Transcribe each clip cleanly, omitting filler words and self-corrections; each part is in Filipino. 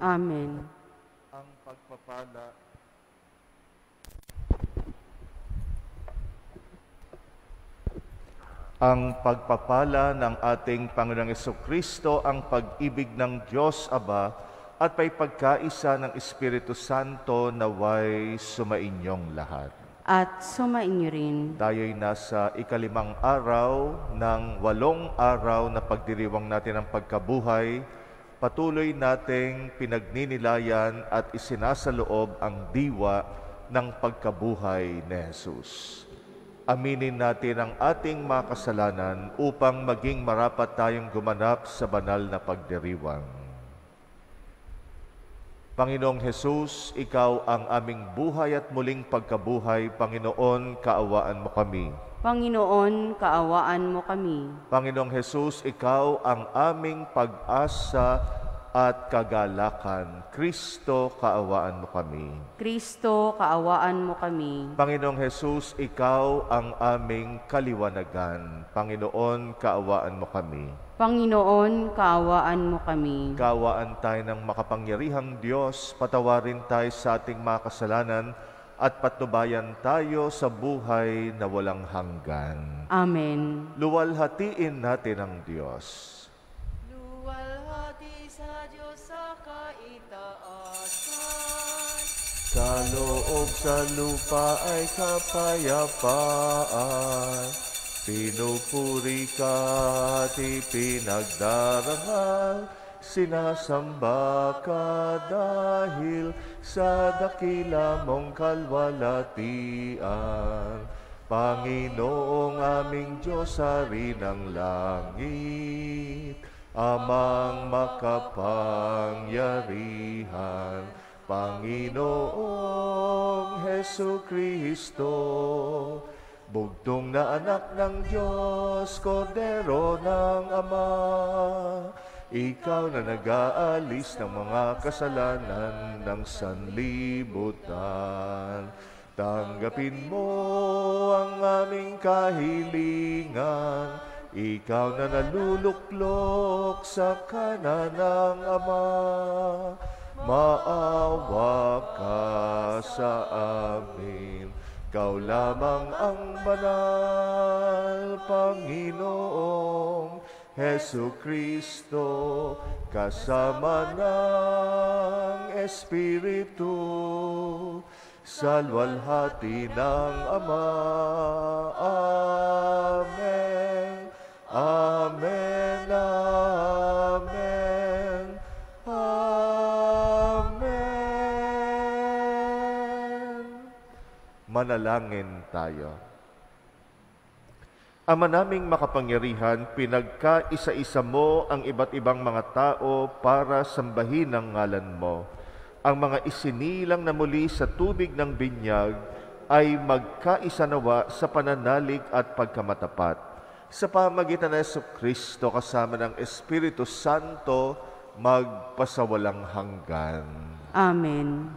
Amen. Ang pagpapala Ang pagpapala ng ating Panginoong Jesucristo, ang pag-ibig ng Diyos Ama, at may pagkaisa ng Espiritu Santo naway sumainyong lahat. At sumainyo rin. Tayo'y nasa ikalimang araw ng 8 araw na pagdiriwang natin ng pagkabuhay. Patuloy nating pinagninilayan at isinasaloob ang diwa ng pagkabuhay ni Jesus. Aminin natin ang ating mga kasalanan upang maging marapat tayong gumanap sa banal na pagdiriwang. Panginoong Jesus, Ikaw ang aming buhay at muling pagkabuhay. Panginoon, kaawaan mo kami. Panginoon, kaawaan mo kami. Panginoong Jesus, Ikaw ang aming pag-asa at kagalakan. Kristo, kaawaan mo kami. Kristo, kaawaan mo kami. Panginoong Jesus, Ikaw ang aming kaliwanagan. Panginoon, kaawaan mo kami. Panginoon, kaawaan mo kami. Kaawaan tayo ng makapangyarihang Diyos, patawarin tayo sa ating mga kasalanan, at patnubayan tayo sa buhay na walang hanggan. Amen. Luwalhatiin natin ang Diyos. Luwalhati sa Diyos sa kaitaasan. Sa loob sa lupa ay kapayapaan. Pinupuri ka at ipinagdarangal. Sinasamba ka dahil sa dakila mong kalwalhatian. Panginoong aming Diyos, Hari ng langit, Amang makapangyarihan, Panginoong Hesukristo, bugtong na anak ng Diyos, Kordero ng Ama, Ikaw na nag-aalis ng mga kasalanan ng sanlibutan. Tanggapin mo ang aming kahilingan, Ikaw na naluluklok sa kanan ng Ama. Maawa ka sa amin, Ikaw lamang ang banal, Panginoong Hesukristo, kasama ng Espiritu, sa luwalhati ng Ama. Amen. Amen. Amen. Amen. Manalangin tayo. Ama naming makapangyarihan, pinagkaisa-isa mo ang iba't ibang mga tao para sambahin ang ngalan mo. Ang mga isinilang na muli sa tubig ng binyag ay magkaisa nawa sa pananalig at pagkamatapat. Sa pamagitan ng Jesucristo kasama ng Espiritu Santo, magpasawalang hanggan. Amen.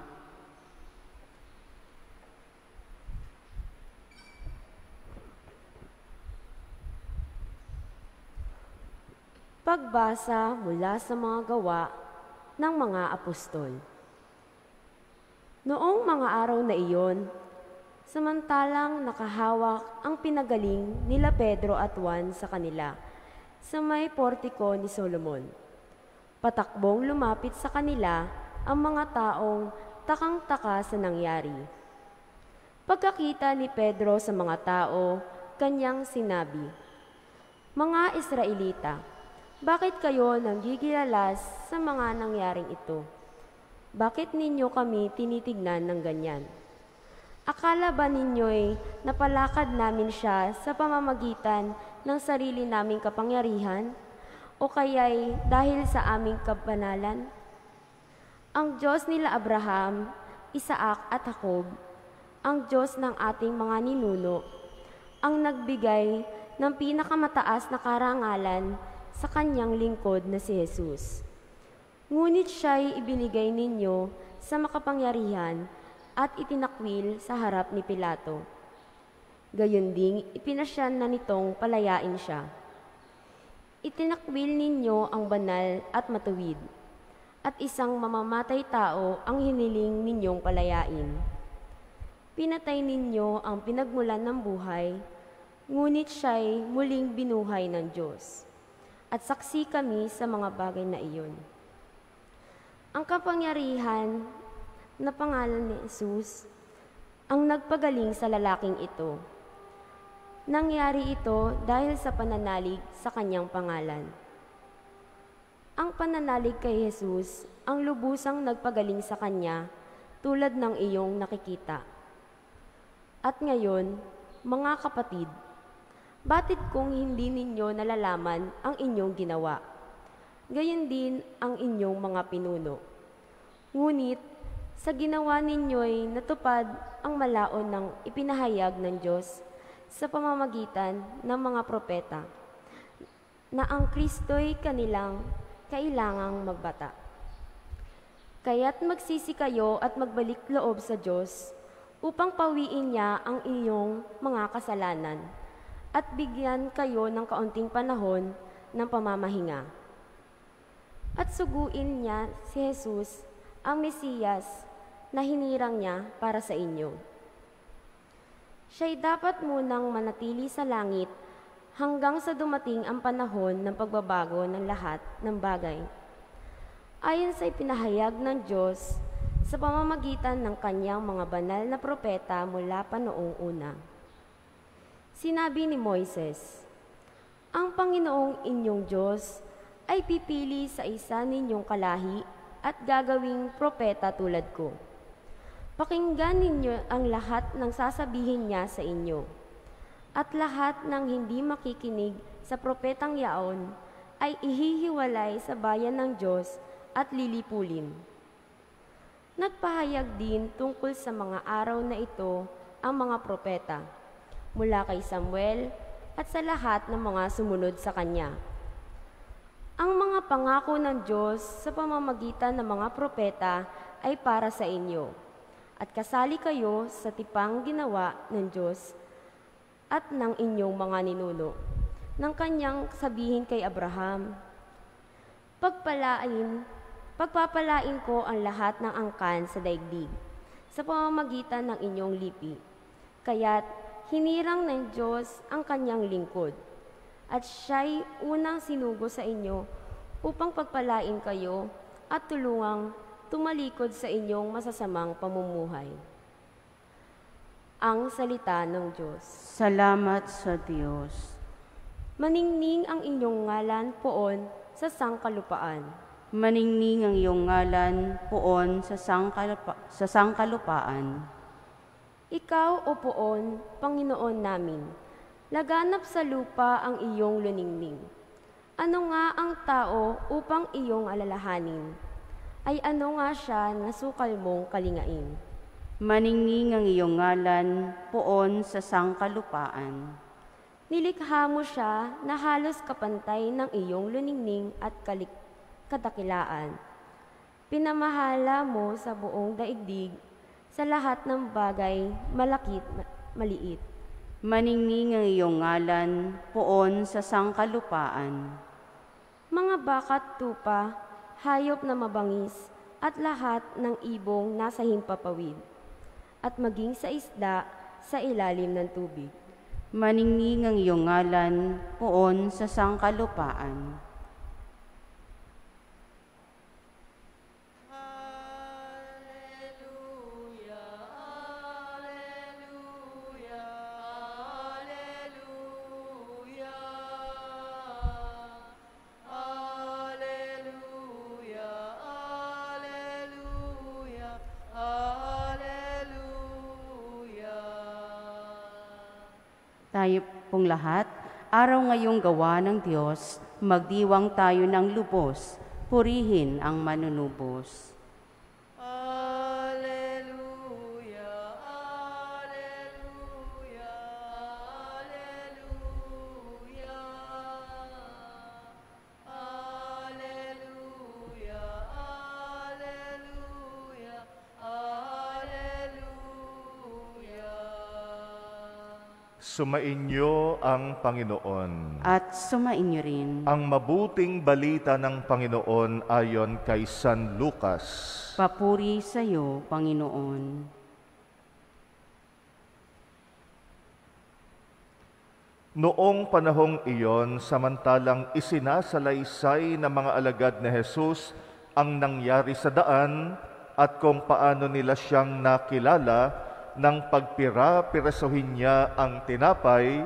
Pagbasa mula sa mga gawa ng mga apostol. Noong mga araw na iyon, samantalang nakahawak ang pinagaling nila Pedro at Juan sa kanila sa may portiko ni Solomon. Patakbong lumapit sa kanila ang mga taong takang-taka sa nangyari. Pagkakita ni Pedro sa mga tao, kanyang sinabi, "Mga Israelita, bakit kayo nanggigilalas sa mga nangyaring ito? Bakit ninyo kami tinitignan ng ganyan? Akala ba ninyo'y napalakad namin siya sa pamamagitan ng sarili naming kapangyarihan? O kaya'y dahil sa aming kabanalan? Ang Diyos nila Abraham, Isaac at Jacob, ang Diyos ng ating mga ninuno, ang nagbigay ng pinakamataas na karangalan sa kanyang lingkod na si Jesus. Ngunit siya'y ibinigay ninyo sa makapangyarihan at itinakwil sa harap ni Pilato. Gayon ding ipinasyan na nitong palayain siya. Itinakwil ninyo ang banal at matuwid, at isang mamamatay tao ang hiniling ninyong palayain. Pinatay ninyo ang pinagmulan ng buhay, ngunit siya'y muling binuhay ng Diyos. At saksi kami sa mga bagay na iyon. Ang kapangyarihan na pangalan ni Jesus ang nagpagaling sa lalaking ito. Nangyari ito dahil sa pananalig sa kanyang pangalan. Ang pananalig kay Jesus ang lubusang nagpagaling sa kanya tulad ng iyong nakikita. At ngayon, mga kapatid, batid kung hindi ninyo nalalaman ang inyong ginawa. Gayon din ang inyong mga pinuno. Ngunit, sa ginawa ninyo'y natupad ang malaon ng ipinahayag ng Diyos sa pamamagitan ng mga propeta, na ang Kristo'y kanilang kailangang magbata. Kaya't magsisi kayo at magbalik loob sa Diyos upang pawiin niya ang inyong mga kasalanan at bigyan kayo ng kaunting panahon ng pamamahinga. At suguin niya si Jesus, ang Mesiyas, na hinirang niya para sa inyo. Siya'y dapat munang manatili sa langit hanggang sa dumating ang panahon ng pagbabago ng lahat ng bagay. Ayon sa ipinahayag ng Diyos sa pamamagitan ng kanyang mga banal na propeta mula pa noong una. Sinabi ni Moises, "Ang Panginoong inyong Diyos ay pipili sa isa ninyong kalahi at gagawing propeta tulad ko. Pakinggan ninyo ang lahat ng sasabihin niya sa inyo. At lahat ng hindi makikinig sa propetang yaon ay ihihiwalay sa bayan ng Diyos at lilipulin." Nagpahayag din tungkol sa mga araw na ito ang mga propeta, mula kay Samuel at sa lahat ng mga sumunod sa kanya. Ang mga pangako ng Diyos sa pamamagitan ng mga propeta ay para sa inyo, at kasali kayo sa tipang ginawa ng Diyos at ng inyong mga ninuno, ng kanyang sabihin kay Abraham, Pagpapalain ko ang lahat ng angkan sa daigdig sa pamamagitan ng inyong lipi. Kaya't hinirang ng Diyos ang kanyang lingkod, at siya'y unang sinugo sa inyo upang pagpalain kayo at tulungang tumalikod sa inyong masasamang pamumuhay. Ang salita ng Diyos. Salamat sa Diyos. Maningning ang inyong ngalan poon sa sangkalupaan. Maningning ang iyong ngalan poon sa sangkalupaan. Ikaw, O poon, Panginoon namin, laganap sa lupa ang iyong luningning. Ano nga ang tao upang iyong alalahanin? Ay ano nga siya na sukal mong kalingain? Maningning ang iyong ngalan poon sa sangkalupaan. Nilikha mo siya na halos kapantay ng iyong luningning at kadakilaan. Pinamahala mo sa buong daigdig sa lahat ng bagay, malakit, maliit. Maningning ang iyong ngalan poon sa sangkalupaan. Mga bakat tupa, hayop na mabangis, at lahat ng ibong nasa himpapawid, at maging sa isda sa ilalim ng tubig. Maningning ang iyong ngalan poon sa sangkalupaan. Tayo pong lahat, araw ngayong gawa ng Diyos, magdiwang tayo ng lubos, purihin ang manunubos. Alleluia, alleluia, alleluia. Alleluia, alleluia, alleluia. Sumainyo ang Panginoon. At sumainyo rin. Ang mabuting balita ng Panginoon ayon kay San Lucas. Papuri sa iyo, Panginoon. Noong panahong iyon, samantalang isinasalaysay ng mga alagad ni Jesus ang nangyari sa daan at kung paano nila siyang nakilala nang pagpira-pirasohin niya ang tinapay,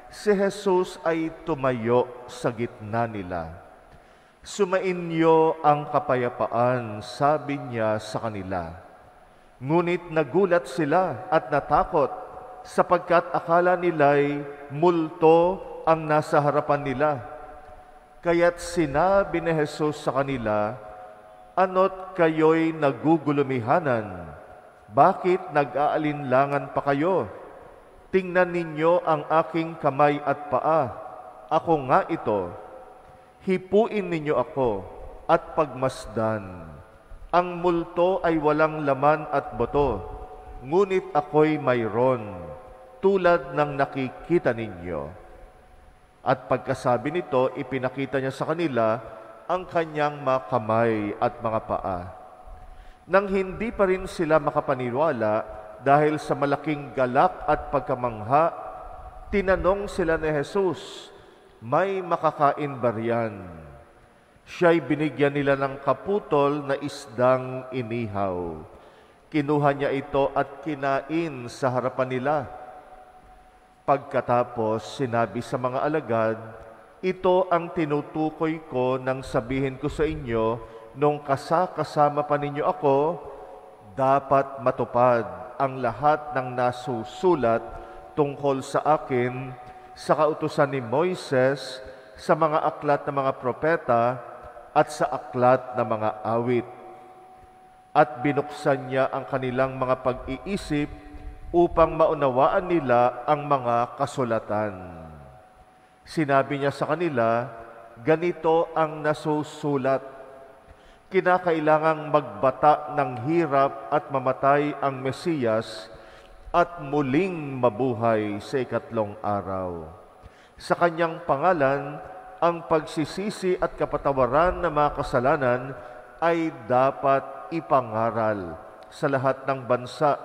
si Jesus ay tumayo sa gitna nila. Sumainyo ang kapayapaan, sabi niya sa kanila. Ngunit nagulat sila at natakot sapagkat akala nila'y multo ang nasa harapan nila. Kaya't sinabi ni Jesus sa kanila, "Ano't kayo'y nagugulumihanan? Bakit nag-aalinlangan pa kayo? Tingnan ninyo ang aking kamay at paa. Ako nga ito. Hipuin ninyo ako at pagmasdan. Ang multo ay walang laman at buto, ngunit ako'y mayroon, tulad ng nakikita ninyo." At pagkasabi nito, ipinakita niya sa kanila ang kanyang mga kamay at mga paa. Nang hindi pa rin sila makapaniwala dahil sa malaking galak at pagkamangha, tinanong sila ni Jesus, "May makakain ba riyan?" Siya'y binigyan nila ng kaputol na isdang inihaw. Kinuha niya ito at kinain sa harapan nila. Pagkatapos, sinabi sa mga alagad, "Ito ang tinutukoy ko nang sabihin ko sa inyo, nung kasama pa ninyo ako, dapat matupad ang lahat ng nasusulat tungkol sa akin sa kautusan ni Moises, sa mga aklat ng mga propeta, at sa aklat ng mga awit." At binuksan niya ang kanilang mga pag-iisip upang maunawaan nila ang mga kasulatan. Sinabi niya sa kanila, "Ganito ang nasusulat. Kinakailangang magbata ng hirap at mamatay ang Mesiyas at muling mabuhay sa ikatlong araw. Sa kanyang pangalan, ang pagsisisi at kapatawaran ng mga kasalanan ay dapat ipangaral sa lahat ng bansa,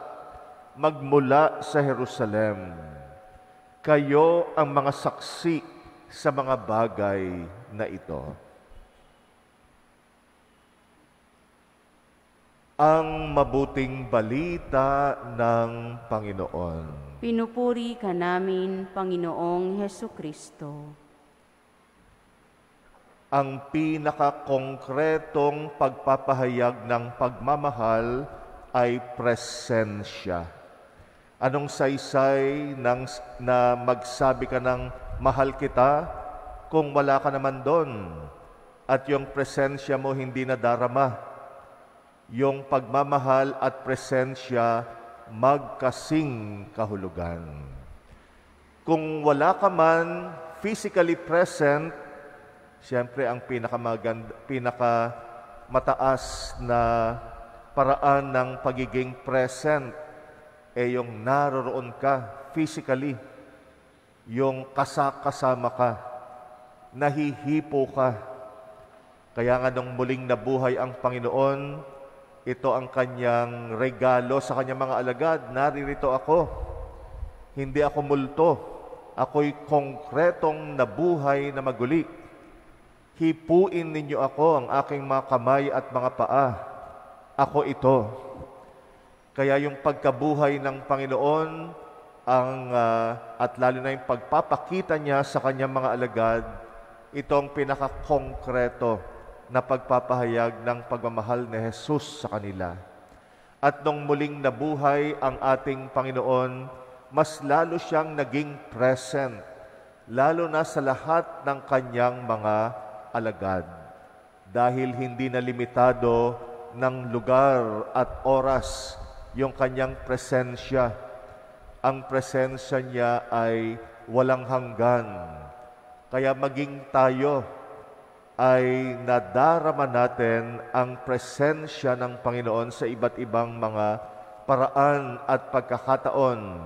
magmula sa Jerusalem. Kayo ang mga saksi sa mga bagay na ito." Ang mabuting balita ng Panginoon. Pinupuri ka namin, Panginoong Hesukristo. Ang pinakakongkretong pagpapahayag ng pagmamahal ay presensya. Anong saysay na magsabi ka ng mahal kita kung wala ka naman doon at yung presensya mo hindi nadarama? Yung pagmamahal at presensya magkasing kahulugan. Kung wala ka man physically present, siyempre ang pinakamataas na paraan ng pagiging present ay yung naroroon ka physically, yung kasama ka, nahihipo ka. Kaya nga nung muling nabuhay ang Panginoon, ito ang kanyang regalo sa kanyang mga alagad. Naririto ako. Hindi ako multo. Ako'y konkretong nabuhay na maguli. Hipuin ninyo ako, ang aking mga kamay at mga paa. Ako ito. Kaya yung pagkabuhay ng Panginoon, at lalo na yung pagpapakita niya sa kanyang mga alagad, ito ang pinakakongkreto na pagpapahayag ng pagmamahal ni Jesus sa kanila. At nung muling nabuhay ang ating Panginoon, mas lalo siyang naging present, lalo na sa lahat ng kanyang mga alagad. Dahil hindi na limitado ng lugar at oras yung kanyang presensya. Ang presensya niya ay walang hanggan. Kaya maging tayo ay nadarama natin ang presensya ng Panginoon sa iba't ibang mga paraan at pagkakataon.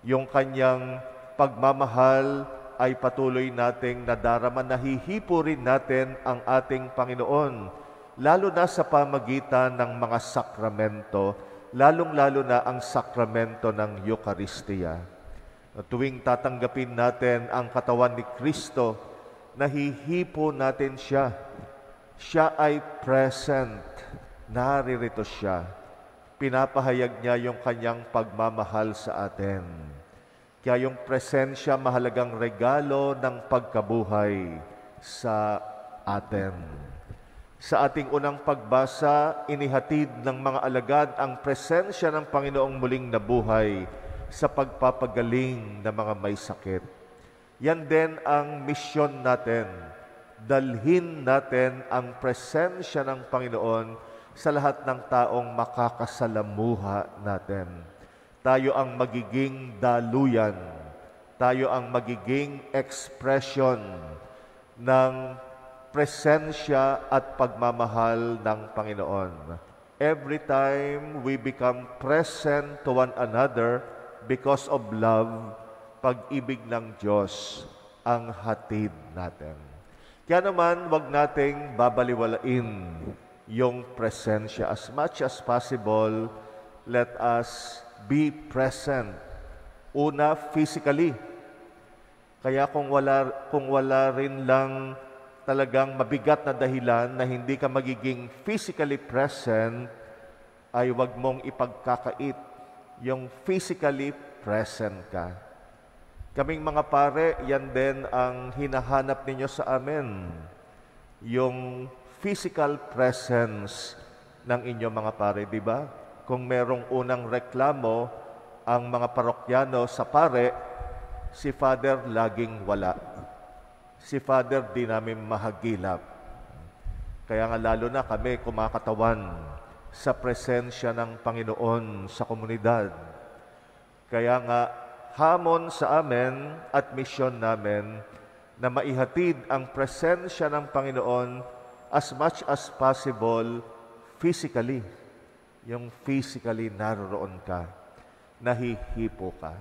Yung kanyang pagmamahal ay patuloy nating nadarama, nahihipo rin natin ang ating Panginoon, lalo na sa pamagitan ng mga sakramento, lalong-lalo na ang sakramento ng Eucharistia. Tuwing tatanggapin natin ang katawan ni Kristo, nahihipo natin siya. Siya ay present, naririto siya. Pinapahayag niya yung kanyang pagmamahal sa atin. Kaya yung presensya, mahalagang regalo ng pagkabuhay sa atin. Sa ating unang pagbasa, inihatid ng mga alagad ang presensya ng Panginoong muling nabuhay sa pagpapagaling ng mga may sakit. Yan din ang misyon natin. Dalhin natin ang presensya ng Panginoon sa lahat ng taong makakasalamuha natin. Tayo ang magiging daluyan. Tayo ang magiging expression ng presensya at pagmamahal ng Panginoon. Every time we become present to one another because of love, pag-ibig ng Diyos ang hatid natin. Kaya naman, wag nating babaliwalain yung presensya. As much as possible, let us be present. Una, physically. Kaya kung wala rin lang talagang mabigat na dahilan na hindi ka magiging physically present, ay wag mong ipagkakait yung physically present ka. Kaming mga pare, yan din ang hinahanap ninyo sa amin. Yung physical presence ng inyong mga pare, di ba? Kung merong unang reklamo ang mga parokyano sa pare, si Father laging wala. Si Father di namin mahagilap. Kaya nga lalo na kami kumakatawan sa presensya ng Panginoon sa komunidad. Kaya nga hamon sa amin at misyon namin na maihatid ang presensya ng Panginoon as much as possible physically. Yung physically naroon ka, nahihipo ka.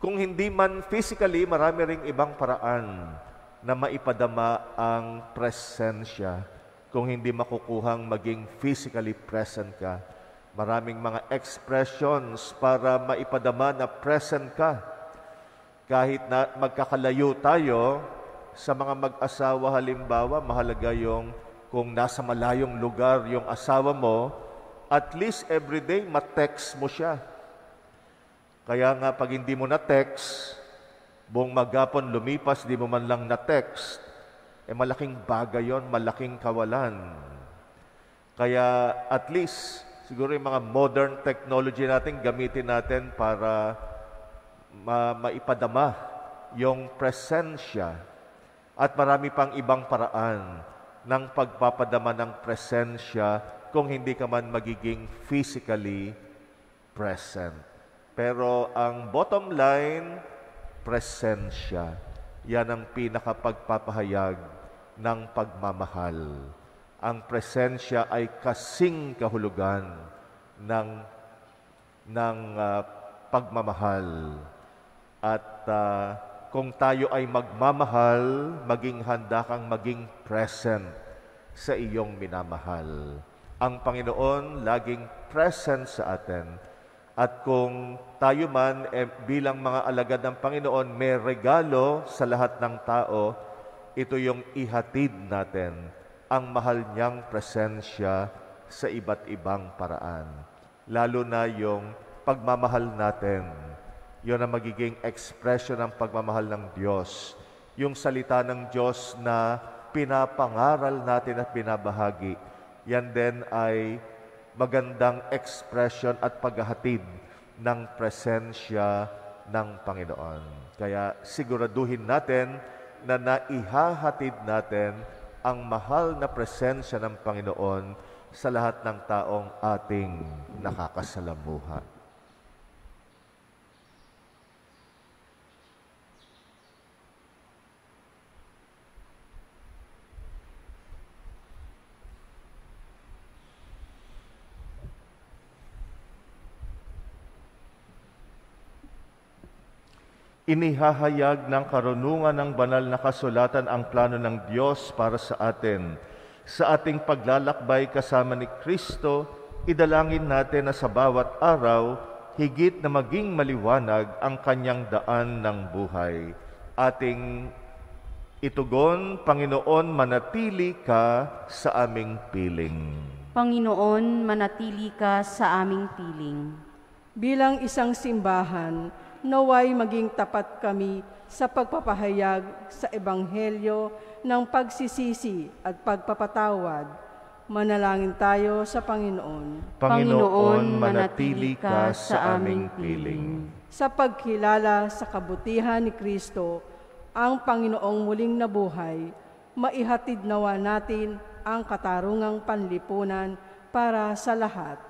Kung hindi man physically, marami ring ibang paraan na maipadama ang presensya. Kung hindi makukuhang maging physically present ka, maraming mga expressions para maipadama na present ka. Kahit na magkakalayo tayo, sa mga mag-asawa halimbawa, mahalaga yung kung nasa malayong lugar yung asawa mo, at least everyday ma-text mo siya. Kaya nga pag hindi mo na-text, buong maghapon lumipas, di mo man lang na-text, malaking bagay yon, malaking kawalan. Kaya at least, siguro yung mga modern technology natin, gamitin natin para maipadama yung presensya. At marami pang ibang paraan ng pagpapadama ng presensya kung hindi ka man magiging physically present. Pero ang bottom line, presensya. Yan ang pinakapagpapahayag ng pagmamahal. Ang presensya ay kasing kahulugan ng pagmamahal. At kung tayo ay magmamahal, maging handa kang maging present sa iyong minamahal. Ang Panginoon laging present sa atin. At kung tayo man bilang mga alagad ng Panginoon, may regalo sa lahat ng tao, ito yung ihatid natin, ang mahal niyang presensya sa iba't ibang paraan. Lalo na yung pagmamahal natin. Yun ang magiging expression ng pagmamahal ng Diyos. Yung salita ng Diyos na pinapangaral natin at binabahagi, yan din ay magandang expression at paghahatid ng presensya ng Panginoon. Kaya siguraduhin natin na naihahatid natin ang mahal na presensya ng Panginoon sa lahat ng taong ating nakakasalamuha. Inihahayag ng karunungan ng banal na kasulatan ang plano ng Diyos para sa atin. Sa ating paglalakbay kasama ni Kristo, idalangin natin na sa bawat araw, higit na maging maliwanag ang kanyang daan ng buhay. Ating itugon, Panginoon, manatili ka sa aming piling. Panginoon, manatili ka sa aming piling. Bilang isang simbahan, naway maging tapat kami sa pagpapahayag sa Ebanghelyo ng pagsisisi at pagpapatawad. Manalangin tayo sa Panginoon. Panginoon, manatili ka sa aming piling. Sa pagkilala sa kabutihan ni Kristo, ang Panginoong muling nabuhay, maihatid nawa natin ang katarungang panlipunan para sa lahat.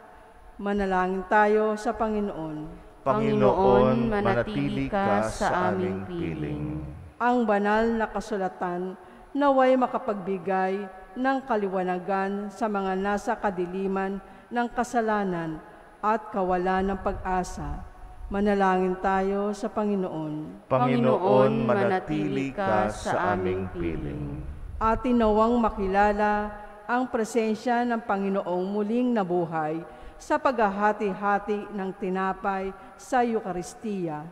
Manalangin tayo sa Panginoon. Panginoon, manatili ka sa aming piling. Ang banal na kasulatan naway makapagbigay ng kaliwanagan sa mga nasa kadiliman ng kasalanan at kawalan ng pag-asa. Manalangin tayo sa Panginoon. Panginoon, manatili ka sa aming piling. Atin nawang makilala ang presensya ng Panginoong muling nabuhay sa paghahati-hati ng tinapay sa Eukaristiya.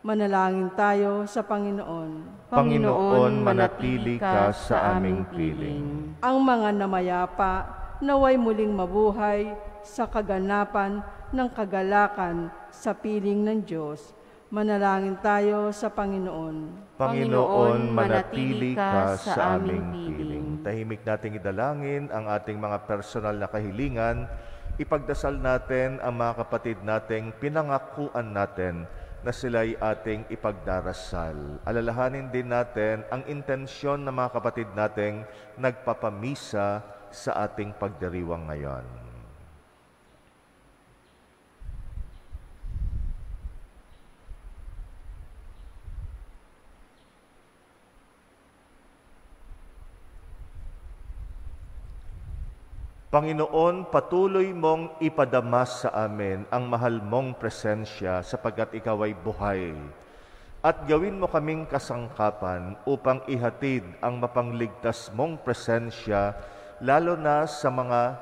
Manalangin tayo sa Panginoon. Panginoon, manatili ka sa aming piling. Ang mga namayapa naway muling mabuhay sa kaganapan ng kagalakan sa piling ng Diyos. Manalangin tayo sa Panginoon. Panginoon, manatili ka sa aming piling. Tahimik nating idalangin ang ating mga personal na kahilingan. Ipagdasal natin ang mga kapatid nating pinangakuan natin na sila'y ating ipagdarasal. Alalahanin din natin ang intensyon ng mga kapatid nating nagpapamisa sa ating pagdiriwang ngayon. Panginoon, patuloy mong ipadamas sa amin ang mahal mong presensya sapagkat ikaw ay buhay. At gawin mo kaming kasangkapan upang ihatid ang mapangligtas mong presensya lalo na sa mga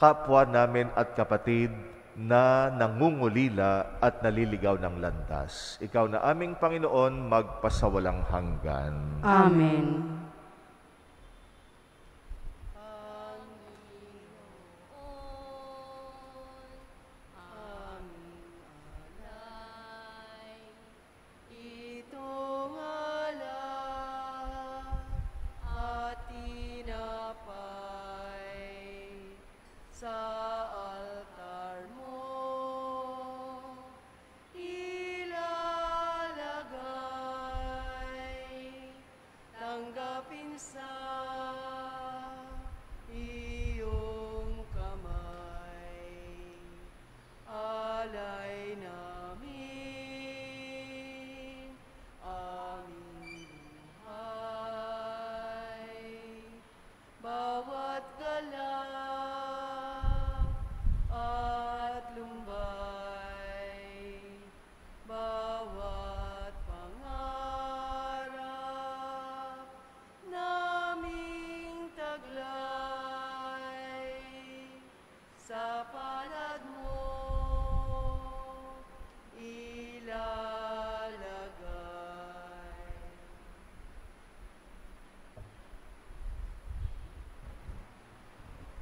kapwa namin at kapatid na nangungulila at naliligaw ng landas. Ikaw na aming Panginoon, magpasawalang hanggan. Amen.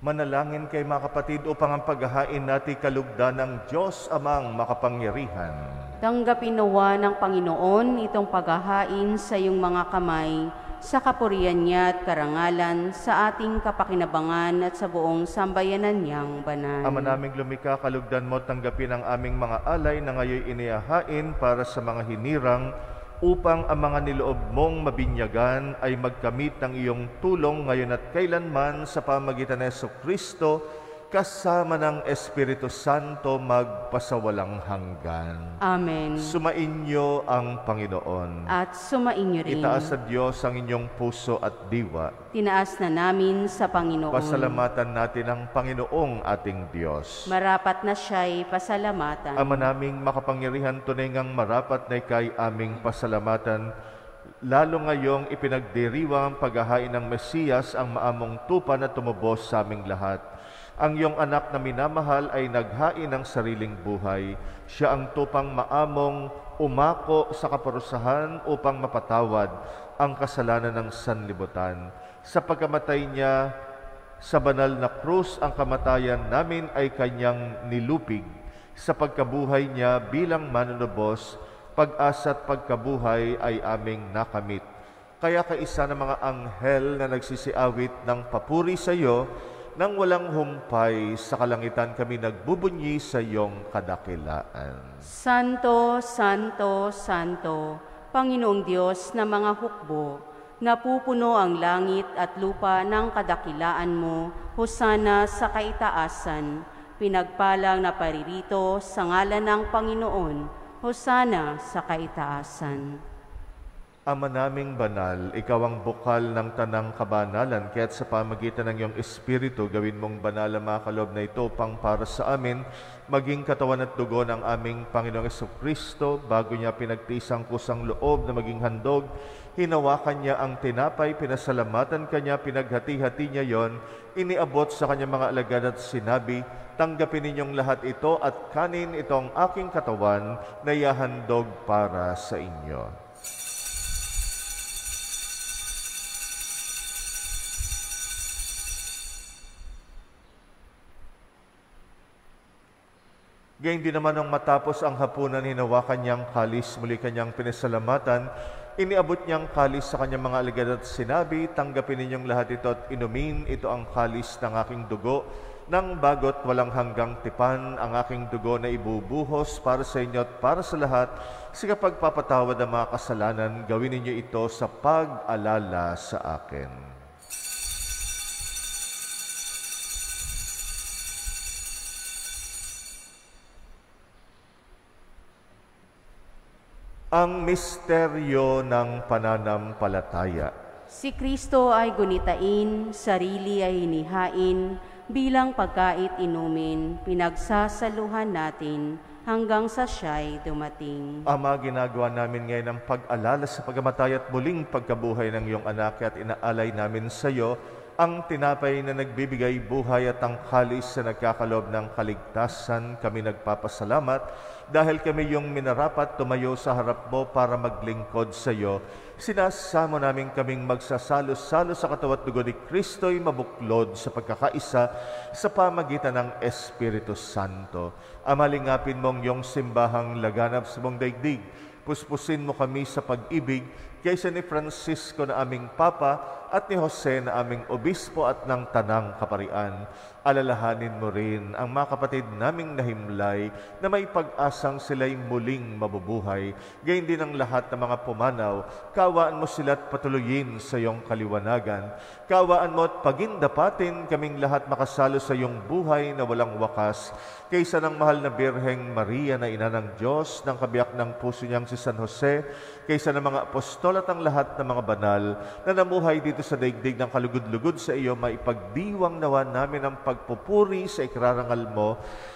Manalangin kay mga kapatid upang ang paghahain natin kalugdan ng Diyos Amang makapangyarihan. Tanggapin nawa ng Panginoon itong paghahain sa iyong mga kamay, sa kapurihan niya at karangalan, sa ating kapakinabangan at sa buong sambayanan niyang banal. Ama naming lumikha, kalugdan mo tanggapin ang aming mga alay na ngayon inihahain para sa mga hinirang upang ang mga niloob mong mabinyagan ay magkamit ng iyong tulong ngayon at kailanman sa pamagitan ni Jesucristo, kasama ng Espiritu Santo magpasawalang hanggan. Amen. Sumainyo ang Panginoon. At sumainyo rin. Itaas sa Diyos ang inyong puso at diwa. Tinaas na namin sa Panginoon. Pasalamatan natin ang Panginoong ating Diyos. Marapat na siya'y pasalamatan. Ama naming makapangyarihan, tunay ngang marapat na ika'y aming pasalamatan, lalo ngayong ipinagdiriwang ang paghahain ng Mesiyas, ang maamong tupa na tumubos sa aming lahat. Ang iyong anak na minamahal ay naghain ng sariling buhay. Siya ang tupang maamong umako sa kaparusahan upang mapatawad ang kasalanan ng sanlibutan. Sa pagkamatay niya sa banal na krus, ang kamatayan namin ay kanyang nilupig. Sa pagkabuhay niya bilang manunubos, pag-asa at pagkabuhay ay aming nakamit. Kaya kaisa ng mga anghel na nagsisiawit ng papuri sa iyo, nang walang humpay sa kalangitan kami nagbubunyi sa iyong kadakilaan. Santo, Santo, Santo, Panginoong Diyos na mga hukbo, napupuno ang langit at lupa ng kadakilaan mo, hosana sa kaitaasan, pinagpalang na paririto sa ngalan ng Panginoon, hosana sa kaitaasan. Ama naming banal, ikaw ang bukal ng tanang kabanalan, kaya't sa pamagitan ng iyong Espiritu, gawin mong banal ang mga kaloob na ito pang para sa amin, maging katawan at dugo ng aming Panginoong Jesucristo. Bago niya pinagtisang kusang loob na maging handog, hinawakan niya ang tinapay, pinasalamatan kanya, pinaghati-hati niya yon, iniabot sa kanyang mga alagad at sinabi, tanggapin ninyong lahat ito at kanin, ito ang aking katawan na ihahandog para sa inyo. Gayun din naman nang matapos ang hapunan, hinawakan niyang kalis, muli kanyang pinasalamatan, iniabot niyang kalis sa kanyang mga alagad at sinabi, tanggapin ninyong lahat ito at inumin, ito ang kalis ng aking dugo, ng bagot walang hanggang tipan, ang aking dugo na ibubuhos para sa inyo at para sa lahat, sa kapagpapatawad ng mga kasalanan, gawin ninyo ito sa pag-alala sa akin. Ang misteryo ng pananampalataya. Si Kristo ay gunitain, sarili ay hinihain, bilang pagkait inumin, pinagsasaluhan natin hanggang sa siya'y dumating. Ama, ginagawa namin ngayon ang pag-alala sa pagkamatay at muling pagkabuhay ng iyong anak at inaalay namin sa iyo ang tinapay na nagbibigay buhay at ang kalis na nagkakaloob ng kaligtasan. Kami nagpapasalamat dahil kami yung minarapat tumayo sa harap mo para maglingkod sa iyo. Sinasamo namin kaming magsasalo-salo sa katawan at dugo ni Kristo'y mabuklod sa pagkakaisa sa pamagitan ng Espiritu Santo. Amalingapin mong iyong simbahang laganap sa mong daigdig. Puspusin mo kami sa pag-ibig kaysa ni Francisco na aming Papa at ni Jose na aming Obispo at ng Tanang Kaparian. Alalahanin mo rin ang mga kapatid naming nahimlay na may pag-asang sila'y muling mabubuhay. Gayon din ang lahat ng mga pumanaw. Kawaan mo sila't patuloyin sa iyong kaliwanagan. Kawaan mo at pagindapatin kaming lahat makasalo sa iyong buhay na walang wakas. Kaysa ng mahal na Birheng Maria na ina ng Diyos, ng kabiyak ng puso niyang si San Jose, kaysa ng mga apostol at ang lahat ng mga banal na namuhay dito sa daigdig ng kalugod-lugod sa iyo, maipagdiwang nawa namin ang pagpupuri sa ikrarangal mo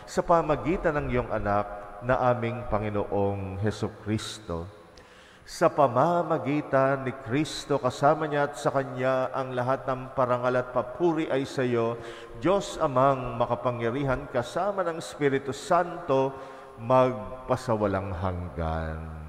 sa pamagitan ng iyong anak na aming Panginoong Jesucristo. Sa pamamagitan ni Kristo, kasama niya at sa Kanya, ang lahat ng parangal at papuri ay sa iyo, Diyos Amang makapangyarihan, kasama ng Espiritu Santo, magpasawalang hanggan.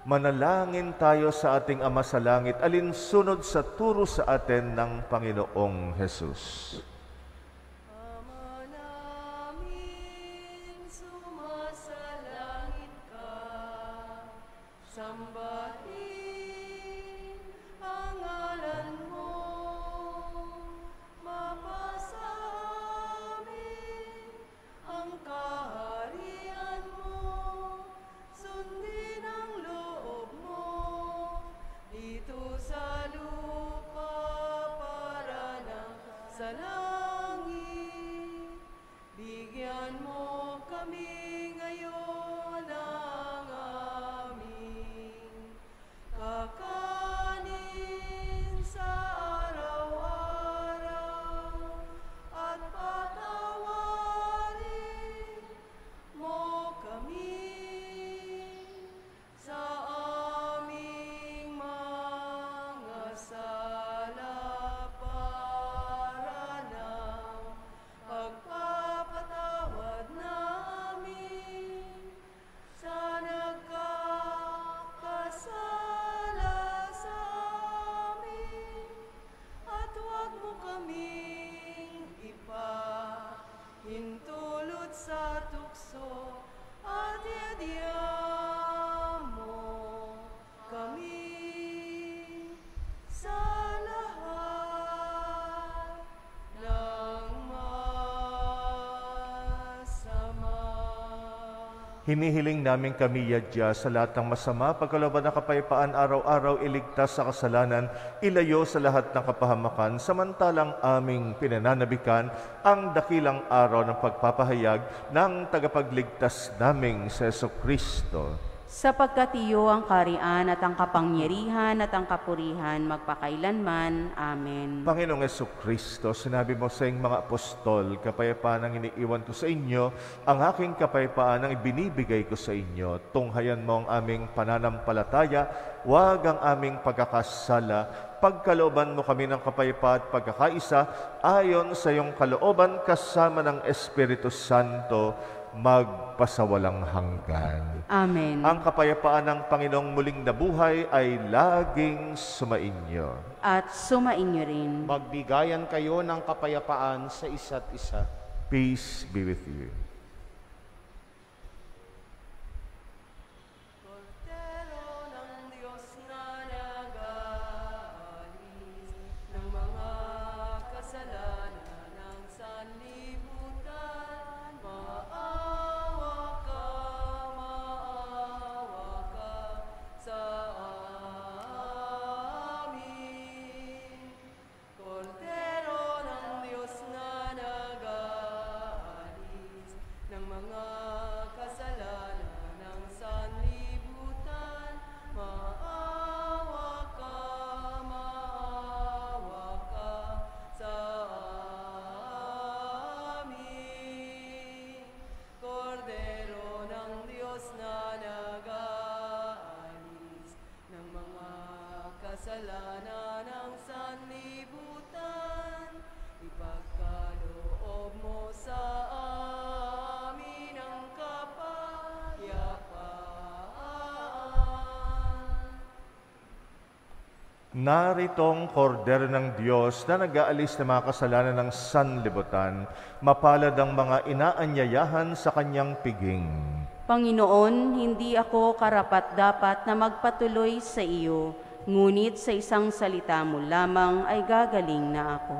Manalangin tayo sa ating Ama sa Langit, alinsunod sa turo sa atin ng Panginoong Jesus. Ama namin, sumasalangit ka, sambahin ang ngalan mo, mapasamin ang kaharian mo, sundin ang loob mo, dito sa lupa para ng sa langit. Bigyan mo kami ngayon ng aming kakanin sa araw-araw, at patawarin mo kami sa aming mga sala para ng pagpapatawad namin sa nagkakasala sa amin, at huwag mo kaming ipahintulot sa tukso, at iadya mo kami sa lahat ng masama. Hinihiling namin kami, Yadya, sa lahat ng masama, pagkalooban ng kapayapaan, araw-araw iligtas sa kasalanan, ilayo sa lahat ng kapahamakan, samantalang aming pinananabikan ang dakilang araw ng pagpapahayag ng tagapagligtas naming sa Jesucristo. Sapagkat iyo ang kaharian at ang kapangyarihan at ang kapurihan magpakailanman. Amen. Panginoong Jesucristo, sinabi mo sa iyong mga apostol, kapayapaan ang iniiwan ko sa inyo, ang aking kapayapaan ang ibinibigay ko sa inyo. Tunghayan mo ang aming pananampalataya, huwag ang aming pagkakasala. Pagkalooban mo kami ng kapayapaan at pagkakaisa, ayon sa iyong kalooban kasama ng Espiritu Santo, magpasawalang hanggan. Amen. Ang kapayapaan ng Panginoong muling nabuhay ay laging sumainyo. At sumainyo rin. Magbigayan kayo ng kapayapaan sa isa't isa. Peace be with you. Kordero ng Diyos na nag-aalis ng mga kasalanan ng sanlibutan, maawa ka sa amin. Kordero ng Diyos na nag-aalis ng mga kasalanan ng sanlibutan, maawa ka sa amin. Kordero ng Diyos na nag-aalis ng mga kasalanan ng sanlibutan, ipagkaloob mo sa amin ang kapayapaan. Naritong kordero ng Diyos na nag-aalis ng mga kasalanan ng sanlibutan, mapalad ang mga inaanyayahan sa kanyang piging. Panginoon, hindi ako karapat-dapat na magpatuloy sa iyo, ngunit sa isang salita mo lamang ay gagaling na ako.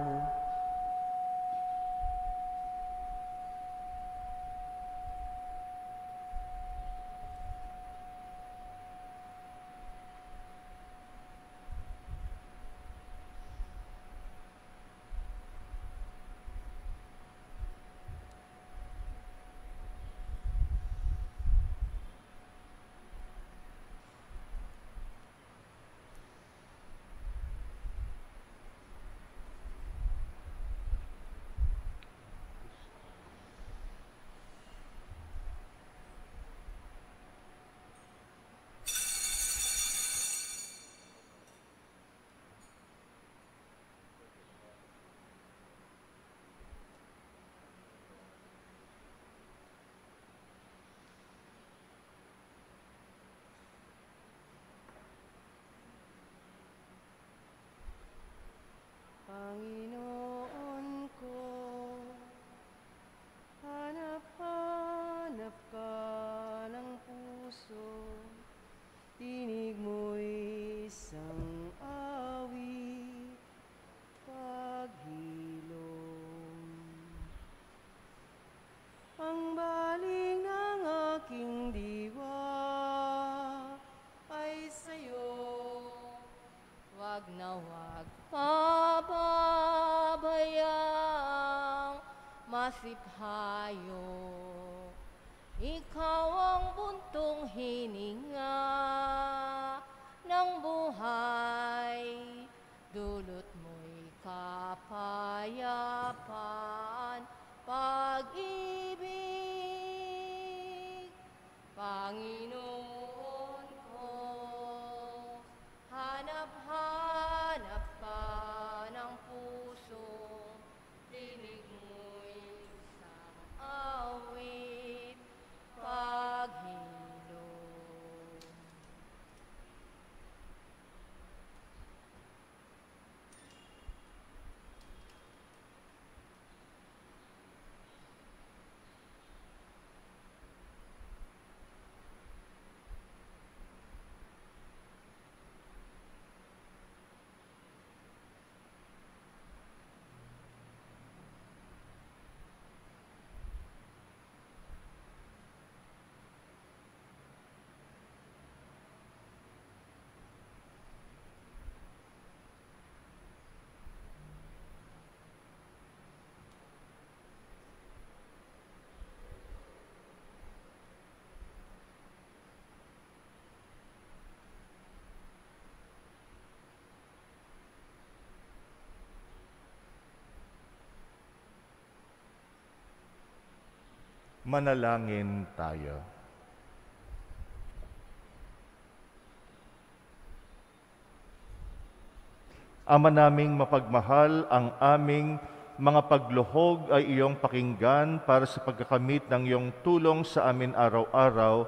na huwag pababayang masiphayo. Ikaw ang buntong hininga ng buhay, dulot mo'y kapayapaan, pag-ibig. Panginoon ko, hanap-hanap ka ng pusong dinig mo'y isang awit, paghilom. Manalangin tayo. Ama naming mapagmahal, ang aming mga pagluhog ay iyong pakinggan para sa pagkakamit ng iyong tulong sa amin araw-araw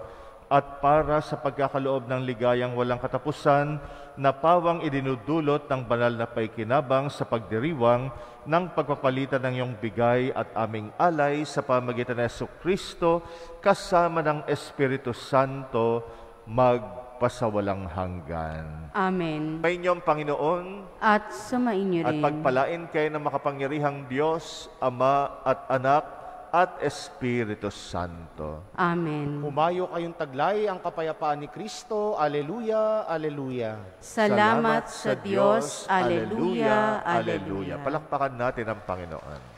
at para sa pagkakaloob ng ligayang walang katapusan na pawang idinudulot ng banal na paikinabang sa pagdiriwang ng pagpapalitan ng iyong bigay at aming alay sa pamagitan ng Jesucristo kasama ng Espiritu Santo magpasawalang hanggan. Amen. May inyong Panginoon At sumainyo at rin. pagpalain kayo ng makapangyarihang Diyos, Ama at Anak at Espiritu Santo. Amen. Humayo kayong taglay ang kapayapaan ni Kristo. Aleluya, aleluya. Salamat sa Diyos. Aleluya, Aleluya. aleluya. Palakpakan natin ang Panginoon.